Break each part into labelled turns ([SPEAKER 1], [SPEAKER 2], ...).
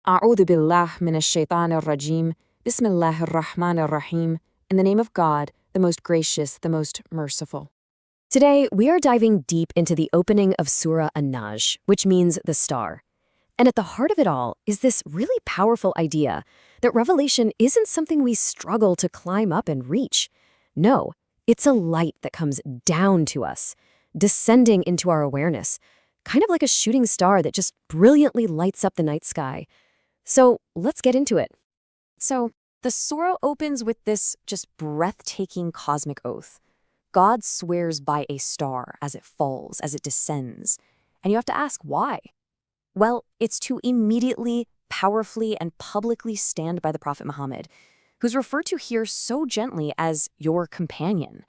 [SPEAKER 1] أعوذ بالله من الشيطان الرجيم. بسم الله الرحمن الرحيم. In the name of God, the most gracious, the most merciful.
[SPEAKER 2] Today, we are diving deep into the opening of Surah An-Najm, which means the star. And at the heart of it all is this really powerful idea that revelation isn't something we struggle to climb up and reach. No, it's a light that comes down to us, descending into our awareness, kind of like a shooting star that just brilliantly lights up the night sky. So let's get into it.
[SPEAKER 1] So, the surah opens with this just breathtaking cosmic oath. God swears by a star as it falls, as it descends. And you have to ask why. Well, it's to immediately, powerfully, and publicly stand by the Prophet Muhammad, who's referred to here so gently as your companion.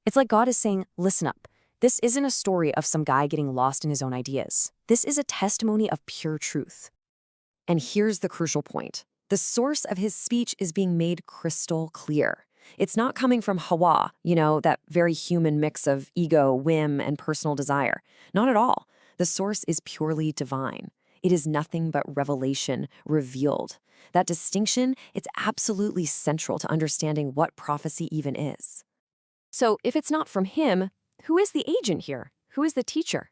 [SPEAKER 1] It's like God is saying, listen up. This isn't a story of some guy getting lost in his own ideas. This is a testimony of pure truth.
[SPEAKER 2] And here's the crucial point. The source of his speech is being made crystal clear. It's not coming from hawā, that very human mix of ego, whim, and personal desire. Not at all. The source is purely divine. It is nothing but revelation revealed. That distinction, it's absolutely central to understanding what prophecy even is. So if it's not from him, who is the agent here? Who is the teacher?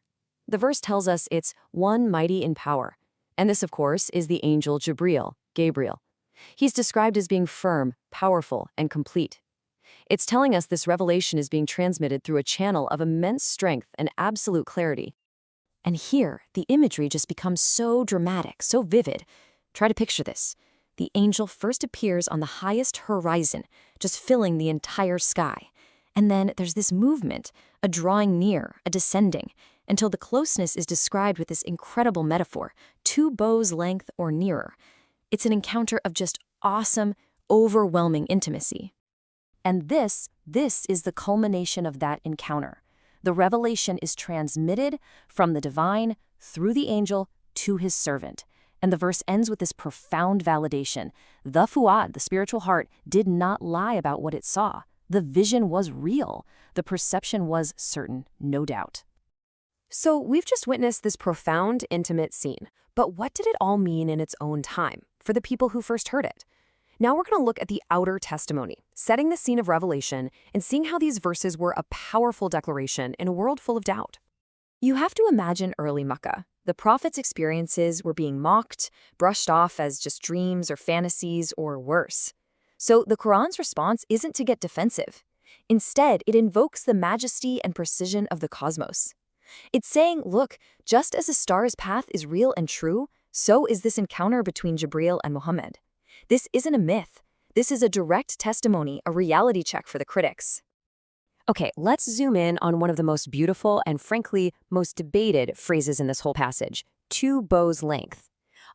[SPEAKER 2] The verse tells us it's one mighty in power. And this, of course, is the angel Jibrīl, Gabriel. He's described as being firm, powerful, and complete. It's telling us this revelation is being transmitted through a channel of immense strength and absolute clarity. And here, the imagery just becomes so dramatic, so vivid. Try to picture this. The angel first appears on the highest horizon, just filling the entire sky. And then there's this movement, a drawing near, a descending, until the closeness is described with this incredible metaphor, 2 bows' length or nearer. It's an encounter of just awesome, overwhelming intimacy. And this is the culmination of that encounter. The revelation is transmitted from the divine through the angel to his servant. And the verse ends with this profound validation. The fu'ad, the spiritual heart, did not lie about what it saw. The vision was real. The perception was certain, no doubt. So we've just witnessed this profound, intimate scene. But what did it all mean in its own time for the people who first heard it? Now we're going to look at the outer testimony, setting the scene of revelation and seeing how these verses were a powerful declaration in a world full of doubt. You have to imagine early Makkah. The prophet's experiences were being mocked, brushed off as just dreams or fantasies or worse. So the Qur'an's response isn't to get defensive. Instead, it invokes the majesty and precision of the cosmos. It's saying, look, just as a star's path is real and true, so is this encounter between Jibreel and Muhammad. This isn't a myth. This is a direct testimony, a reality check for the critics. Okay, let's zoom in on one of the most beautiful and frankly most debated phrases in this whole passage, 2 bows' length.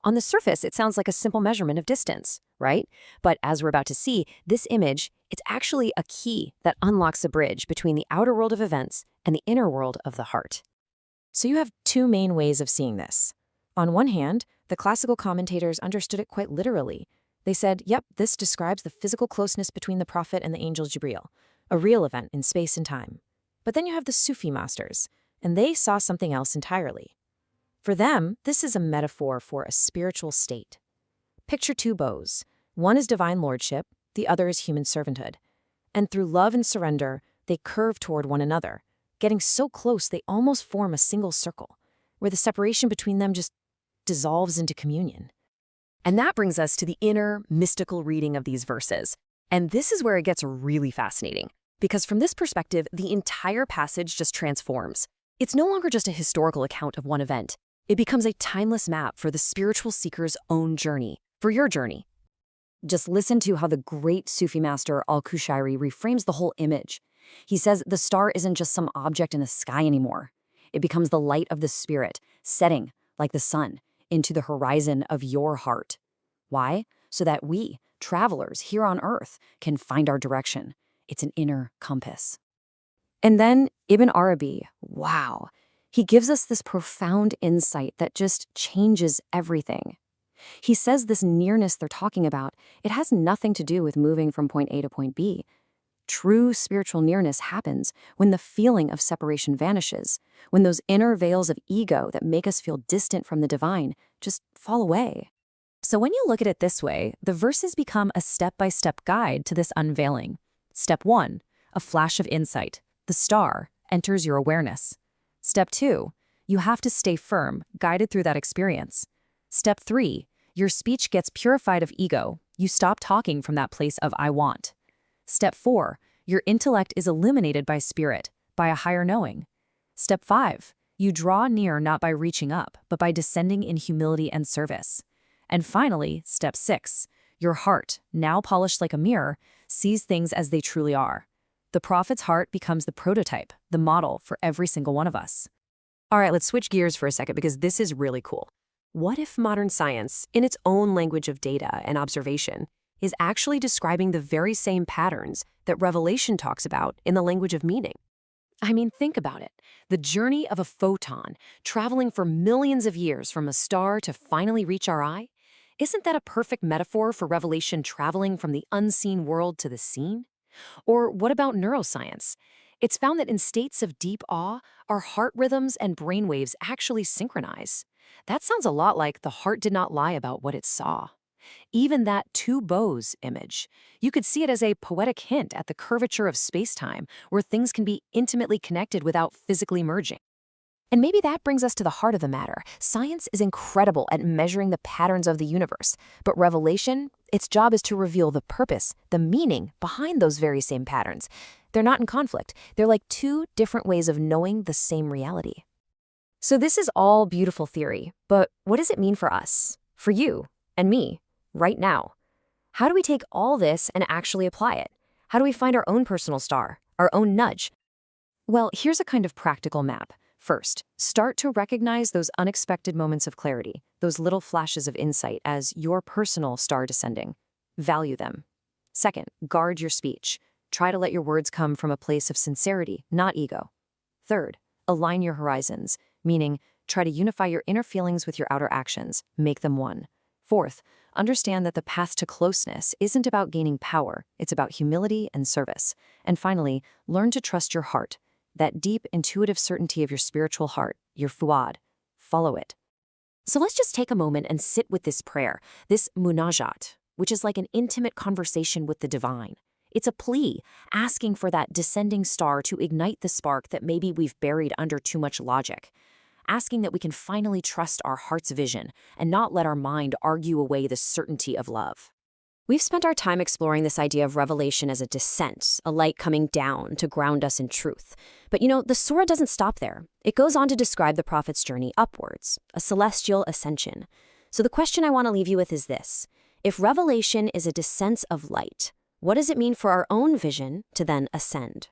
[SPEAKER 2] On the surface, it sounds like a simple measurement of distance, right? But as we're about to see, this image, it's actually a key that unlocks a bridge between the outer world of events and the inner world of the heart. So you have 2 main ways of seeing this. On one hand, the classical commentators understood it quite literally. They said, yep, this describes the physical closeness between the prophet and the angel Jibreel, a real event in space and time. But then you have the Sufi masters, and they saw something else entirely. For them, this is a metaphor for a spiritual state. Picture 2 bows. One is divine lordship, the other is human servanthood. And through love and surrender, they curve toward one another, getting so close they almost form a single circle, where the separation between them just dissolves into communion. And that brings us to the inner, mystical reading of these verses. And this is where it gets really fascinating, because from this perspective, the entire passage just transforms. It's no longer just a historical account of one event. It becomes a timeless map for the spiritual seeker's own journey, for your journey. Just listen to how the great Sufi master al-Qushayri reframes the whole image. He says the star isn't just some object in the sky anymore. It becomes the light of the spirit, setting, like the sun, into the horizon of your heart. Why? So that we, travelers here on earth, can find our direction. It's an inner compass. And then Ibn Arabi, wow. He gives us this profound insight that just changes everything. He says this nearness they're talking about, it has nothing to do with moving from point A to point B. True spiritual nearness happens when the feeling of separation vanishes, when those inner veils of ego that make us feel distant from the divine just fall away.
[SPEAKER 1] So when you look at it this way, the verses become a step-by-step guide to this unveiling. Step 1, a flash of insight. The star enters your awareness. Step 2, you have to stay firm, guided through that experience. Step 3, your speech gets purified of ego. You stop talking from that place of I want. Step 4, your intellect is illuminated by spirit, by a higher knowing. Step 5, you draw near not by reaching up, but by descending in humility and service. And finally, step 6, your heart, now polished like a mirror, sees things as they truly are. The prophet's heart becomes the prototype, the model for every single one of us.
[SPEAKER 2] All right, let's switch gears for a second because this is really cool. What if modern science, in its own language of data and observation, is actually describing the very same patterns that Revelation talks about in the language of meaning? I mean, think about it. The journey of a photon, traveling for millions of years from a star to finally reach our eye, isn't that a perfect metaphor for Revelation traveling from the unseen world to the seen? Or what about neuroscience? It's found that in states of deep awe, our heart rhythms and brainwaves actually synchronize. That sounds a lot like the heart did not lie about what it saw. Even that two bows image, you could see it as a poetic hint at the curvature of space-time, where things can be intimately connected without physically merging. And maybe that brings us to the heart of the matter. Science is incredible at measuring the patterns of the universe, but Revelation, its job is to reveal the purpose, the meaning behind those very same patterns. They're not in conflict. They're like two different ways of knowing the same reality. So this is all beautiful theory, but what does it mean for us, for you and me, right now? How do we take all this and actually apply it? How do we find our own personal star, our own nudge? Well, here's a kind of practical map. First, start to recognize those unexpected moments of clarity, those little flashes of insight as your personal star descending. Value them. Second, guard your speech. Try to let your words come from a place of sincerity, not ego. Third, align your horizons, meaning try to unify your inner feelings with your outer actions, make them one. Fourth, understand that the path to closeness isn't about gaining power, it's about humility and service. And finally, learn to trust your heart, that deep, intuitive certainty of your spiritual heart, your fuad. Follow it. So let's just take a moment and sit with this prayer, this munajat, which is like an intimate conversation with the divine. It's a plea, asking for that descending star to ignite the spark that maybe we've buried under too much logic. Asking that we can finally trust our heart's vision and not let our mind argue away the certainty of love. We've spent our time exploring this idea of revelation as a descent, a light coming down to ground us in truth. But the Surah doesn't stop there. It goes on to describe the prophet's journey upwards, a celestial ascension. So the question I want to leave you with is this. If revelation is a descent of light, what does it mean for our own vision to then ascend?